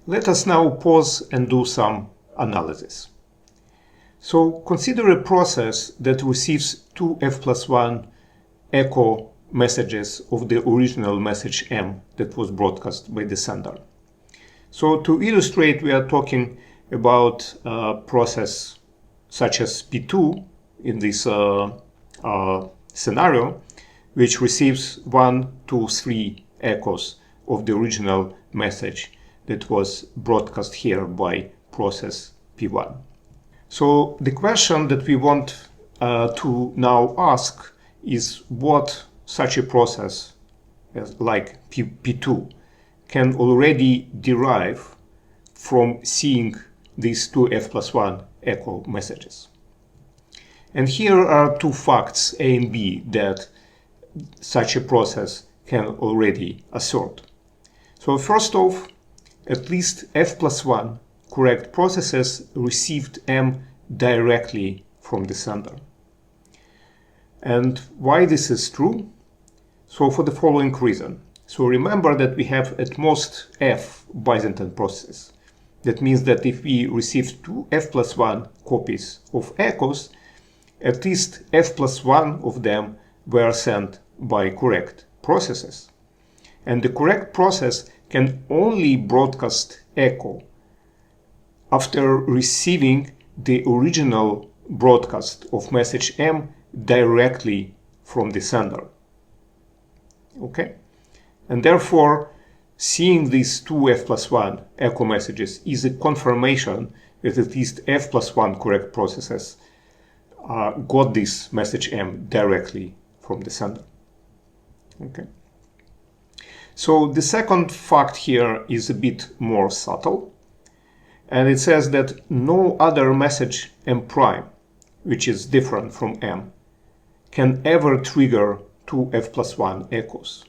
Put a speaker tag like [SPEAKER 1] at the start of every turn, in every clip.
[SPEAKER 1] Let us now pause and do some analysis. So consider a process that receives two f+1 echo messages of the original message M that was broadcast by the sender. So to illustrate, we are talking about a process such as P2 in this scenario, which receives 1, 2, 3 echoes of the original message that was broadcast here by process P1. So the question that we want to now ask is what such a process like P2 can already derive from seeing these two f+1 echo messages. And here are two facts, A and B, that such a process can already assert. So first off, at least f+1 correct processes received M directly from the sender. And why this is true? So for the following reason. So remember that we have at most f Byzantine processes. That means that if we receive two f+1 copies of echoes, at least f+1 of them were sent by correct processes. And the correct process can only broadcast echo after receiving the original broadcast of message M directly from the sender. Okay? And therefore, seeing these two f+1 echo messages is a confirmation that at least f+1 correct processes got this message M directly from the sender. Okay. So the second fact here is a bit more subtle, and it says that no other message M prime, which is different from M, can ever trigger two f+1 echoes.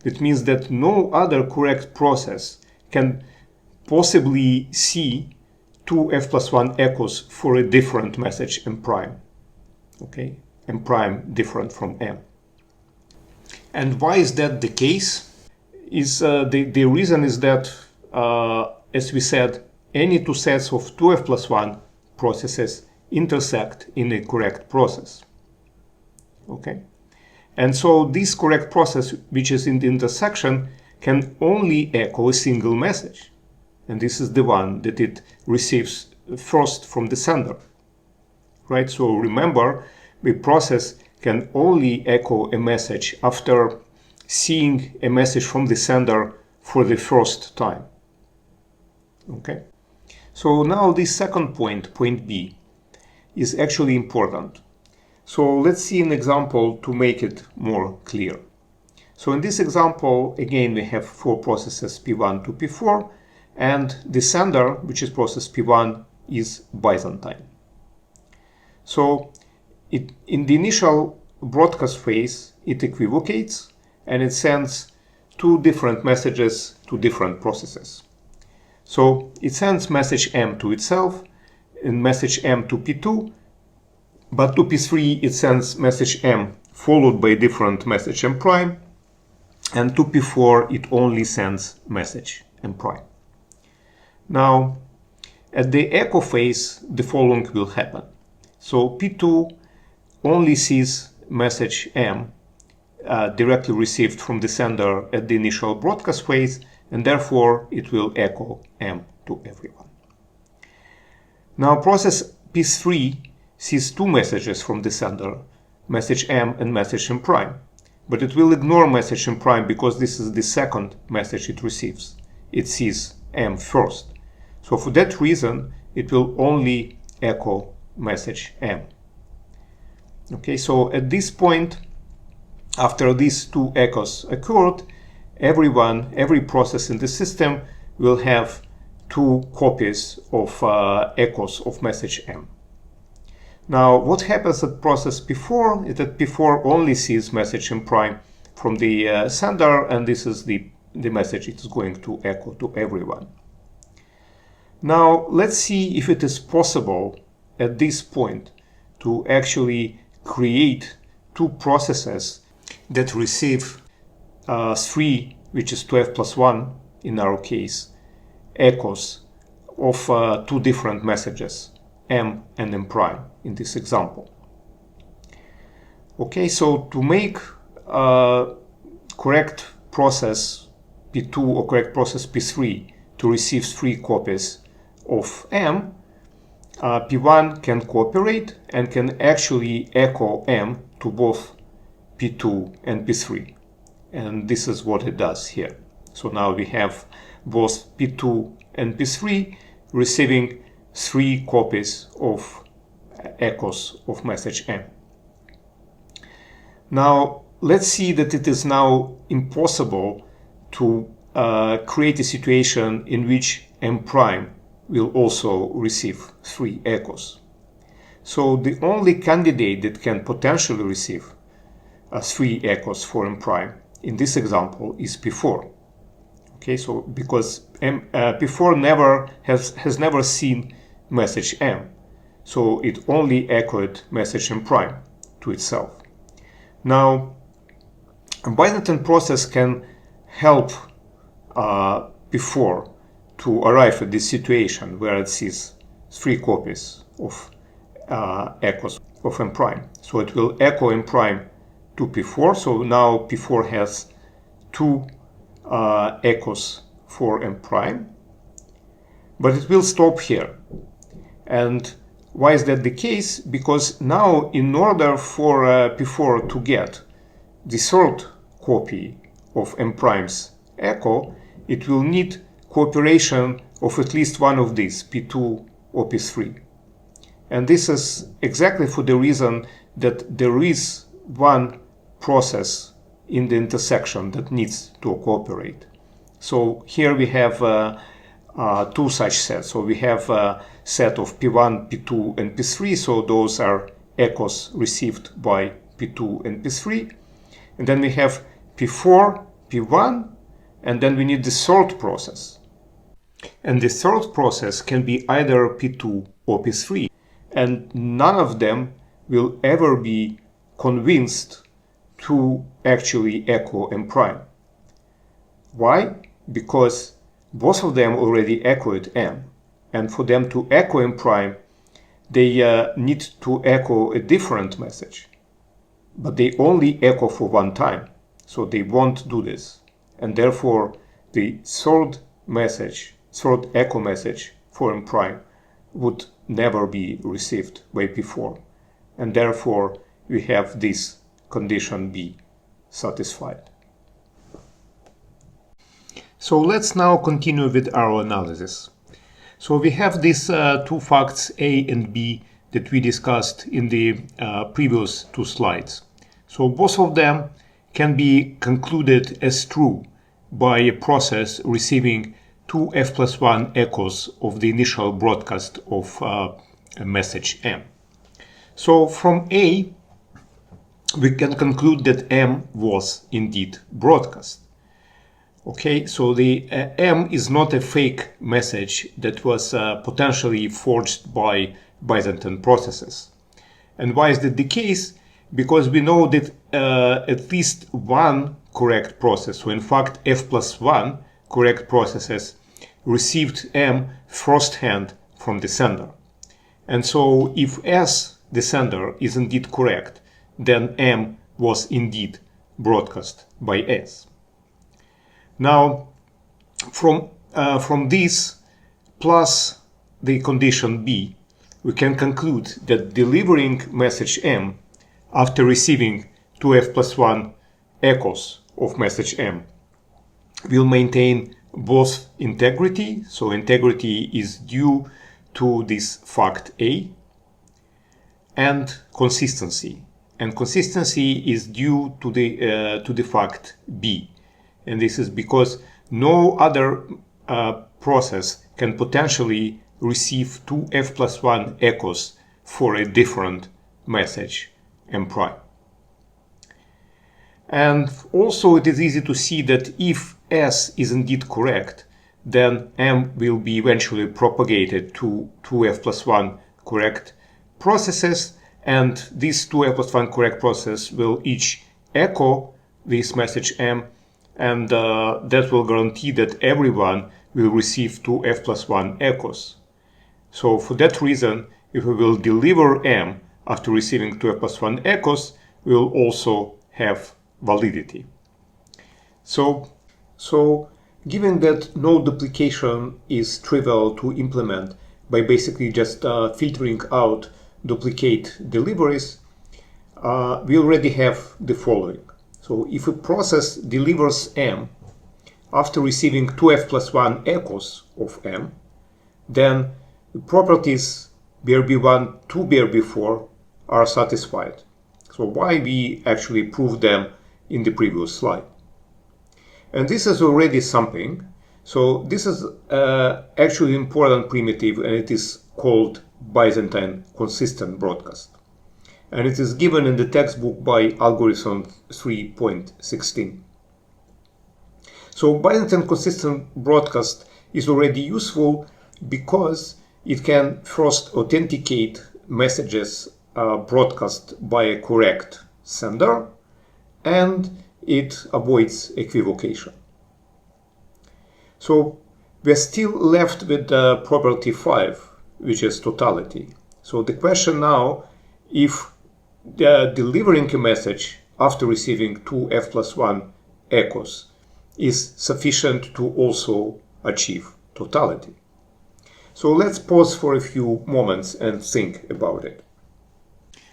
[SPEAKER 1] That means that no other correct process can possibly see two f+1 echoes for a different message M prime. Okay, M prime different from M. And why is that the case? The reason is that, as we said, any two sets of two f+1 processes intersect in a correct process. Okay? And so this correct process, which is in the intersection, can only echo a single message. And this is the one that it receives first from the sender. Right? So remember, the process can only echo a message after seeing a message from the sender for the first time. Okay? So now this second point, point B, is actually important. So let's see an example to make it more clear. So in this example, again, we have four processes P1 to P4, and the sender, which is process P1, is Byzantine. So in the initial broadcast phase, it equivocates and it sends two different messages to different processes. So it sends message M to itself and message M to P2, but to P3 it sends message M followed by a different message M prime, and to P4 it only sends message M prime. Now, at the echo phase, the following will happen. So P2 only sees message M directly received from the sender at the initial broadcast phase, and therefore it will echo M to everyone. Now process P3 sees two messages from the sender, message M and message M prime, but it will ignore message M prime because this is the second message it receives. It sees M first. So for that reason, it will only echo message M. Okay, so at this point, after these two echoes occurred, every process in the system will have two copies of echoes of message M. Now, what happens at process P4 is that P4 only sees message M prime from the sender, and this is the message it is going to echo to everyone. Now, let's see if it is possible at this point to actually create two processes that receive 3, which is 12 plus 1 in our case, echoes of two different messages, M and M prime, in this example. Okay, so to make correct process P2 or correct process P3 to receive 3 copies of M, P1 can cooperate and can actually echo M to both P2 and P3. And this is what it does here. So now we have both P2 and P3 receiving 3 copies of echoes of message M. Now let's see that it is now impossible to create a situation in which M prime will also receive 3 echoes. So the only candidate that can potentially receive 3 echoes for M prime in this example is P4. Okay, so because P4 has never seen message M, so it only echoed message M prime to itself. Now, a Byzantine process can help P4 to arrive at this situation where it sees 3 copies of echoes of M prime. So it will echo M prime to P4. So now P4 has 2 echoes for M prime, but it will stop here. And why is that the case? Because now, in order for P4 to get the third copy of M prime's echo, it will need cooperation of at least one of these, P2 or P3. And this is exactly for the reason that there is one process in the intersection that needs to cooperate. So here we have 2 such sets. So we have a set of P1, P2, and P3. So those are echoes received by P2 and P3. And then we have P4, P1, and then we need the third process. And the third process can be either P2 or P3. And none of them will ever be convinced to actually echo M prime. Why? Because both of them already echoed M. And for them to echo M prime, they need to echo a different message. But they only echo for one time. So they won't do this. And therefore, the third echo message for M prime would never be received by P4. And therefore, we have this condition B satisfied. So let's now continue with our analysis. So we have these 2 facts A and B that we discussed in the previous 2 slides. So both of them can be concluded as true by a process receiving 2 f+1 echoes of the initial broadcast of a message M. So from A, we can conclude that M was indeed broadcast. Okay, so the M is not a fake message that was potentially forged by Byzantine processes. And why is that the case? Because we know that at least one correct process, so in fact f+1 correct processes, received M firsthand from the sender. And so if S, the sender, is indeed correct, then M was indeed broadcast by S. Now, from this plus the condition B, we can conclude that delivering message M after receiving 2 f+1 echoes of message M will maintain both integrity, so integrity is due to this fact A, and consistency. And consistency is due to the fact B. And this is because no other process can potentially receive 2 f+1 echoes for a different message M prime. And also it is easy to see that if S is indeed correct, then M will be eventually propagated to 2 f+1 correct processes, and these 2 f+1 correct processes will each echo this message M, and that will guarantee that everyone will receive two f plus 1 echoes. So for that reason, if we will deliver m after receiving two f plus 1 echoes, we will also have validity. So given that node duplication is trivial to implement by basically just filtering out duplicate deliveries, we already have the following. So if a process delivers m after receiving 2f plus 1 echoes of m, then the properties BRB1 to BRB4 are satisfied. So why we actually proved them in the previous slide. And this is already something. So this is actually important primitive, and it is called Byzantine consistent broadcast. And it is given in the textbook by algorithm 3.16. So Byzantine consistent broadcast is already useful because it can first authenticate messages broadcast by a correct sender, and it avoids equivocation. So we're still left with the property 5, which is totality. So the question now, if delivering a message after receiving two f plus 1 echoes is sufficient to also achieve totality. So let's pause for a few moments and think about it.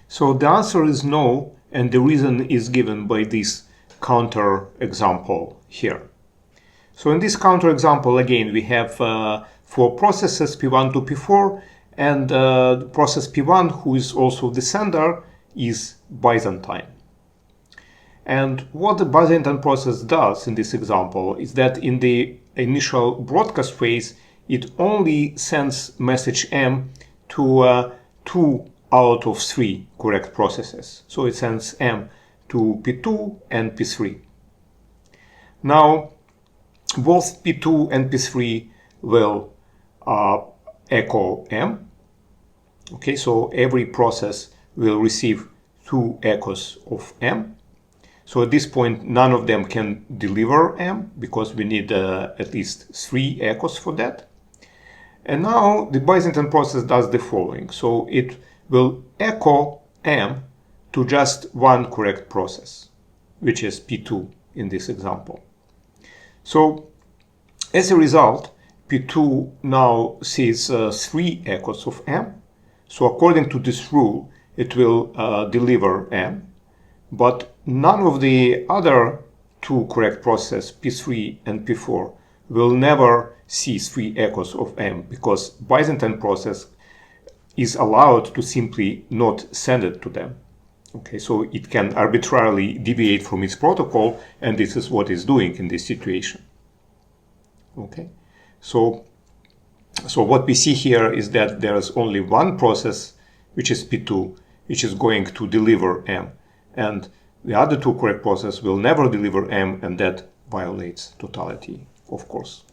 [SPEAKER 1] So the answer is no, and the reason is given by this counter example here. So in this counter example, again, we have four processes P1 to P4, and the process P1, who is also the sender, is Byzantine. And what the Byzantine process does in this example is that in the initial broadcast phase, it only sends message M to 2 out of 3 correct processes. So it sends M to P2 and P3. Now, both P2 and P3 will echo M. Okay, so every process will receive 2 echoes of M. So at this point, none of them can deliver M because we need at least 3 echoes for that. And now the Byzantine process does the following. So it will echo M to just one correct process, which is P2 in this example. So as a result, P2 now sees 3 echoes of M. So according to this rule, it will deliver M. But none of the other 2 correct processes, P3 and P4, will never see 3 echoes of M because Byzantine process is allowed to simply not send it to them. Okay, so it can arbitrarily deviate from its protocol, and this is what it's doing in this situation. Okay, so what we see here is that there is only one process, which is P2, which is going to deliver M, and the other 2 correct processes will never deliver M, and that violates totality, of course.